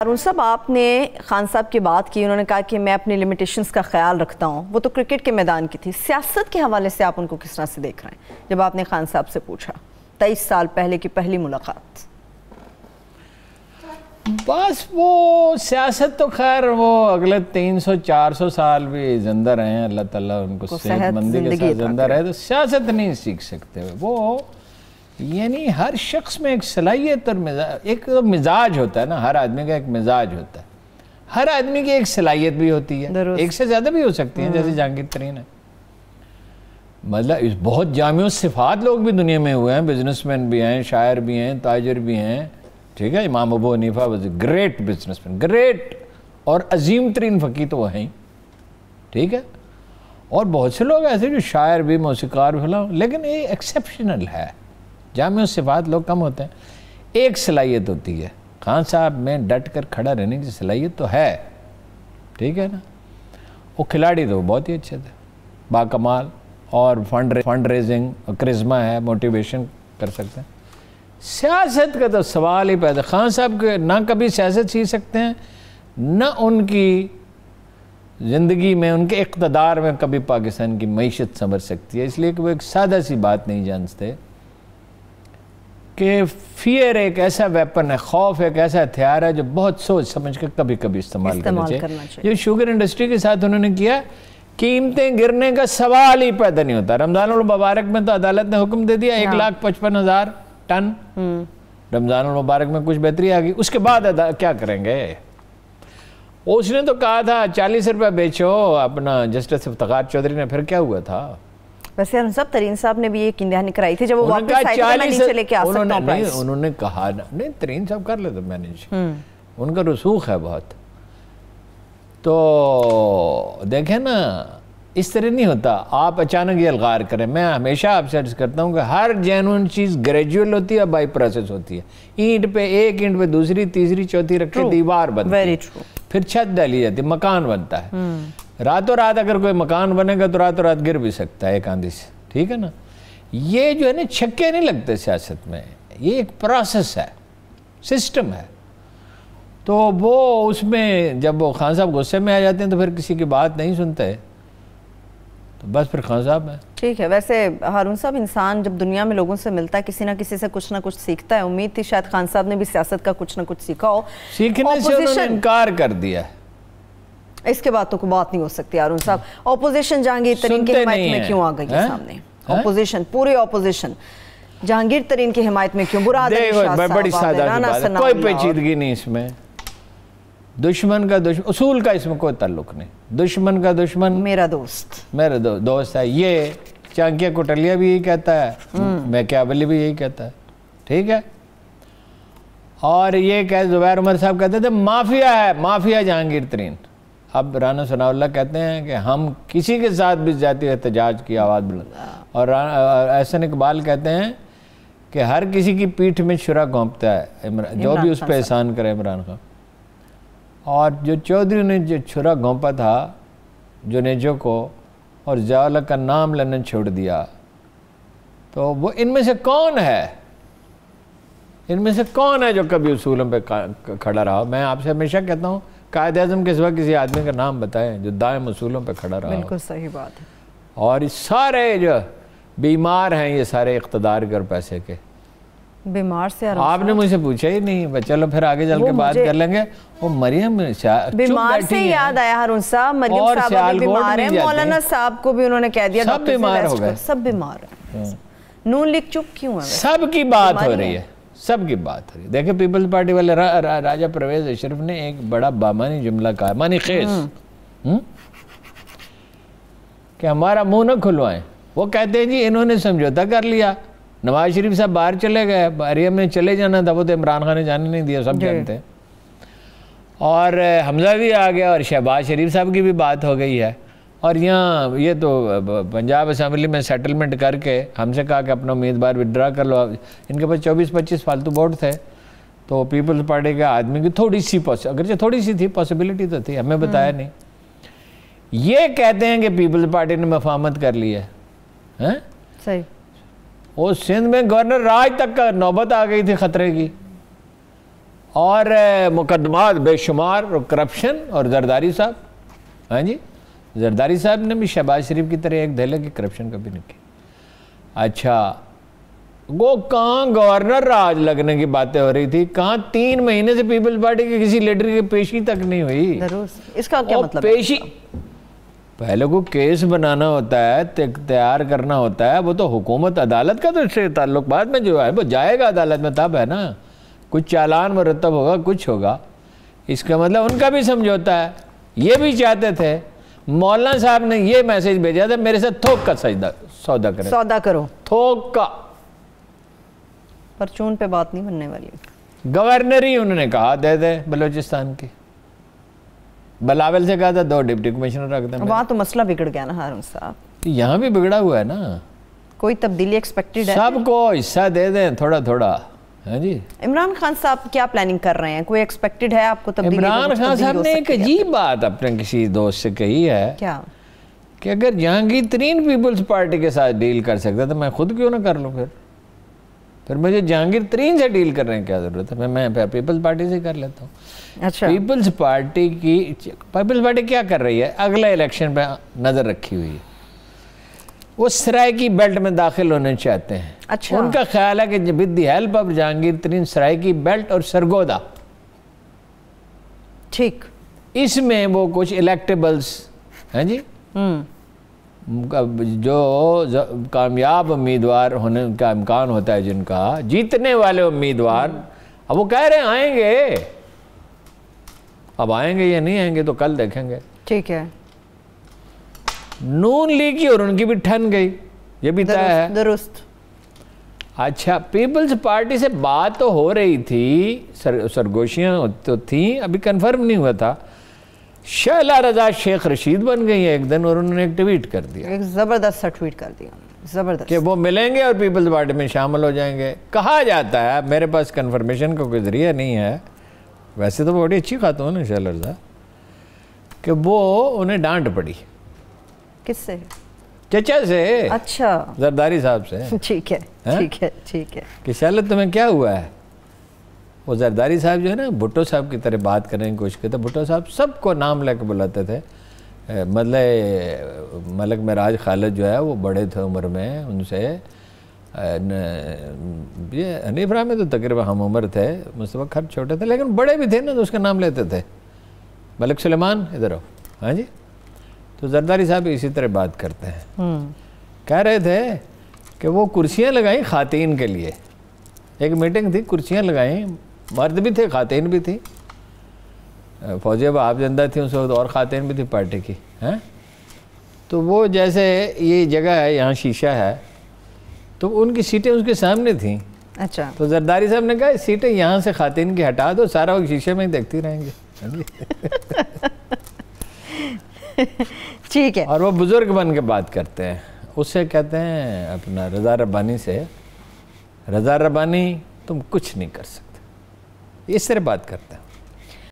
अरुण साहब, आपने खान साहब की बात की, उन्होंने कहा कि मैं अपनी लिमिटेशंस का ख्याल रखता हूँ। वो तो क्रिकेट के मैदान की थी। सियासत के हवाले से आप उनको किस तरह से देख रहे हैं? जब आपने खान साहब से पूछा 23 साल पहले की पहली मुलाकात, बस वो सियासत तो खैर वो अगले 300-400 साल भी जिंदा रहे हैं, अल्लाह ताला उनको सेहतमंदी के साथ जिंदा रहे, तो सियासत नहीं सीख सकते। वो यानी हर शख्स में एक सलाहियत और मिजाज, एक तो मिजाज होता है ना, हर आदमी का एक मिजाज होता है। हर आदमी की एक सलाहियत भी होती है, एक से ज़्यादा भी हो सकती है, जैसे जहांगीर तरीन है। मतलब बहुत जामिया सिफात लोग भी दुनिया में हुए हैं, बिजनेसमैन भी हैं, शायर भी हैं, ताजिर भी हैं, ठीक है। इमाम Abu Hanifa was a great businessman, great और अजीम तरीन फ़कीह तो वहीं, ठीक है। और बहुत से लोग ऐसे जो शायर भी, मौसीकार भी, लेकिन ये एक्सेप्शनल है। जामिया सिफात लोग कम होते हैं। एक सलाहियत होती है, खान साहब में डट कर खड़ा रहने की सलाहियत तो है, ठीक है ना। वो खिलाड़ी तो बहुत ही अच्छे थे, बाकमाल, और फंड रेजिंग और करिश्मा है, मोटिवेशन कर सकते हैं। सियासत का तो सवाल ही पैदा, खान साहब के ना कभी सियासत सीख सकते हैं, ना उनकी ज़िंदगी में, उनके इक़्तिदार में कभी पाकिस्तान की मईशत संभर सकती है। इसलिए कि वो एक सादा सी बात नहीं जानते कि फियर एक ऐसा वेपन है, खौफ एक ऐसा हथियार है जो बहुत सोच समझ कर कभी कभी इस्तेमाल करना चाहिए। जो शुगर इंडस्ट्री के साथ उन्होंने किया, कीमतें गिरने का सवाल ही पैदा नहीं होता। रमज़ानुल मुबारक में तो अदालत ने हुक्म दे दिया 1,55,000 टन, रमज़ानुल मुबारक में कुछ बेहतरी आ गई, उसके बाद क्या करेंगे? उसने तो कहा था 40 रुपये बेचो अपना, जस्टिस इफ्तिखार चौधरी ने, फिर क्या हुआ था? वैसे अरुण साहब, तरीन साहब ने भी ये इंतहा कराई थी जब वो वापस आए थे, मैं नीचे लेके आ सकता हूं प्राइस। उन्होंने कहा नहीं, तरीन साहब कर लेते मैनेज, उनका रसूख है बहुत। तो देखें ना, इस तरह नहीं होता आप अचानक ये अलगार करें। मैं हमेशा आपसे अर्ज करता हूँ कि हर जेन्युइन चीज़ ग्रेजुअल होती है, बाई प्रोसेस होती है। ईंट पे एक ईंट पे दूसरी, तीसरी, चौथी रख के दीवार बनती है, फिर छत डाली जाती है, मकान बनता है। रातों रात अगर कोई मकान बनेगा तो रातों रात गिर भी सकता है एक आंधी से, ठीक है ना। ये जो है ना, छक्के नहीं लगते सियासत में, ये एक प्रोसेस है, सिस्टम है। तो वो उसमें जब वो खान साहब गुस्से में आ जाते हैं तो फिर किसी की बात नहीं सुनते, तो बस फिर खान साहब है। ठीक है। वैसे हारून साहब, इंसान जब दुनिया में लोगों से मिलता है, किसी ना किसी से कुछ ना कुछ सीखता है। उम्मीद थी शायद खान साहब ने भी सियासत का कुछ ना कुछ सीखा हो। सीखने से उन्होंने इनकार कर दिया, इसके बाद तो कोई बात नहीं हो सकती। अरुण साहब, ऑपोजिशन जहांगीर तरीन की हिमायत में क्यों आ गई है सामने? ऑपोजिशन, पूरी ऑपोजिशन जहांगीर तरीन की हिमायत में क्यों? बड़ी सादा बात है, कोई पेचीदगी नहीं इसमें। दुश्मन का दुश्मन, उसूल का इसमें कोई ताल्लुक नहीं। दुश्मन का दुश्मन मेरा दोस्त, मेरा दोस्त है। ये चांकिया कोटलिया भी यही कहता है, मैकियावेली भी यही कहता है, ठीक है। और ये ज़ुबैर उमर साहब कहते थे माफिया है, माफिया जहांगीर तरीन। अब राना सनाउल्लाह कहते हैं कि हम किसी के साथ भी जाती एहतजाज की आवाज़ बुलंद, और एहसन इकबाल कहते हैं कि हर किसी की पीठ में छुरा घोंपता है जो भी उस पर एहसान करे इमरान खान। और जो चौधरी ने जो छुरा घोंपा था जुनेजो को और ज़िया का नाम लेना छोड़ दिया, तो वो इनमें से कौन है? इनमें से कौन है जो कभी उसूलों पे खड़ा रहा? मैं आपसे हमेशा कहता हूँ, कायद आज़म के सिवा किसी आदमी का नाम बताएं जो दायम उसूलों पे खड़ा रहा। बिल्कुल सही बात है। और ये सारे जो बीमार हैं, ये सारे इक़्तिदार के और पैसे के बीमार से। आपने मुझसे पूछा ही नहीं, चलो फिर आगे चल के बात कर लेंगे। वो मरियम बीमार से याद आया हारून साहब, मरियम साहब बीमार है, मौलाना साहब को भी उन्होंने कह दिया सब बीमार हो गए, सब बीमार है। नून लीग चुप क्यों है? सबकी बात हो रही है, सबकी बात हो रही है। देखिए पीपल्स पार्टी वाले राजा परवेज अशरफ ने एक बड़ा बामानी जुमला कहा, मानी खेस, कि हमारा मुंह न खुलवाएं। वो कहते हैं जी इन्होंने समझौता कर लिया, नवाज शरीफ साहब बाहर चले गए, मरियम ने चले जाना था, वो तो इमरान खान ने जाने नहीं दिया, सब जानते हैं। और हमजा भी आ गया, और शहबाज शरीफ साहब की भी बात हो गई है। और यहाँ ये तो पंजाब असम्बली में सेटलमेंट करके हमसे कहा कि अपना उम्मीदवार विड्रा कर लो। इनके पास 24-25 फालतू वोट थे, तो पीपल्स पार्टी के आदमी की थोड़ी सी अगर थोड़ी सी थी पॉसिबिलिटी तो थी, हमें बताया नहीं। ये कहते हैं कि पीपल्स पार्टी ने मफाहमत कर ली है, हैं? सही। वो सिंध में गवर्नर राज तक का नौबत आ गई थी खतरे की, और मुकदमात बेशुमार और करप्शन। और जरदारी साहब, हाँ जी, जरदारी साहब ने भी शहबाज शरीफ की तरह एक दहले की करप्शन कभी नहीं की। अच्छा, वो कहाँ गवर्नर राज लगने की बातें हो रही थी, कहाँ 3 महीने से पीपल्स पार्टी के किसी लीडर की पेशी तक नहीं हुई। इसका क्या मतलब पेशी, पहले को केस बनाना होता है, तैयार करना होता है, वो तो हुकूमत अदालत का तो इससे ताल्लुक बाद में जो है वो जाएगा अदालत में, तब है ना, कुछ चालान मुरतब होगा, कुछ होगा। इसका मतलब उनका भी समझौता है। ये भी चाहते थे, मौलाना साहब ने ये मैसेज भेजा था, मेरे साथ थोक का सौदा करो, थोक का। परचून पे बात नहीं बनने वाली। गवर्नर ही उन्होंने कहा दे दे बलूचिस्तान की, बिलावल से कहा था 2 डिप्टी कमिश्नर रख दे। वहाँ तो मसला बिगड़ गया ना हारून साहब। यहाँ भी बिगड़ा हुआ है ना, कोई तब्दीली एक्सपेक्टेड है? सबको हिस्सा दे दें थोड़ा थोड़ा। हाँ जी, इमरान खान साहब क्या प्लानिंग कर रहे हैं? कोई एक्सपेक्टेड है आपको तब्दीली? इमरान खान साहब ने एक अजीब बात अपने किसी दोस्त से कही है, क्या, कि अगर जहांगीर तरीन पीपल्स पार्टी के साथ डील कर सकता तो मैं खुद क्यों ना कर लूँ? फिर मुझे जहांगीर तरीन से डील करने की क्या जरूरत है? मैं पीपल्स पार्टी से कर लेता हूँ। अच्छा, पीपल्स पार्टी क्या कर रही है? अगले इलेक्शन पे नजर रखी हुई है। वो सराइकी बेल्ट में दाखिल होने चाहते हैं। अच्छा, उनका ख्याल है कि with the help of Jahangir तरीन सराइकी बेल्ट और सरगोदा, ठीक, इसमें वो कुछ इलेक्टेबल्स हैं जी, जो कामयाब उम्मीदवार होने का इम्कान होता है, जिनका जीतने वाले उम्मीदवार, अब वो कह रहे हैं आएंगे, अब आएंगे या नहीं आएंगे तो कल देखेंगे। ठीक है, नून लीग की और उनकी भी ठन गई, ये भी तय है। दुरुस्त। अच्छा, पीपल्स पार्टी से बात तो हो रही थी, सरगोशियां तो थी, अभी कंफर्म नहीं हुआ था। शैला रजा शेख रशीद बन गई है एक दिन, और उन्होंने एक ट्वीट कर दिया, एक जबरदस्त सा ट्वीट कर दिया, जबरदस्त, कि वो मिलेंगे और पीपल्स पार्टी में शामिल हो जाएंगे। कहा जाता है, मेरे पास कंफर्मेशन का कोई जरिया नहीं है, वैसे तो बड़ी अच्छी खातून है शैला रजा, कि वो उन्हें डांट पड़ी। किससे? चचा से। अच्छा, जरदारी साहब से। ठीक है, ठीक है, ठीक है, कि शैला तुम्हें क्या हुआ है? वो जरदारी साहब जो है ना, भुट्टो साहब की तरह बात करने की कोशिश करते। भुट्टो साहब सबको नाम लेकर बुलाते थे। मतलब मलक मेराज खालिद जो है वो बड़े थे उम्र में उनसे, ये हनीफ राम में तो तकरीबन हम उम्र थे, मुस्तफा खर छोटे थे, लेकिन बड़े भी थे ना, तो उसका नाम लेते थे। मलिक सुलेमान इधर आओ। हाँ जी, तो जरदारी साहब इसी तरह बात करते हैं। कह रहे थे कि वो कुर्सियाँ लगाई खातीन के लिए, एक मीटिंग थी, कुर्सियाँ लगाई, मर्द भी थे खातीन भी थी, फौजिया आप जिंदा थी उस वक्त, और खातीन भी थी पार्टी की, हैं। तो वो जैसे ये जगह है, यहाँ शीशा है, तो उनकी सीटें उसके सामने थी। अच्छा, तो जरदारी साहब ने कहा सीटें यहाँ से खातीन की हटा दो, सारा वो शीशे में ही देखती रहेंगे। ठीक है। और वो बुजुर्ग बन के बात करते हैं, उससे कहते हैं अपना रज़ा रब्बानी से, रज़ा रब्बानी तुम कुछ नहीं कर सकते, इस तरह बात करते हैं।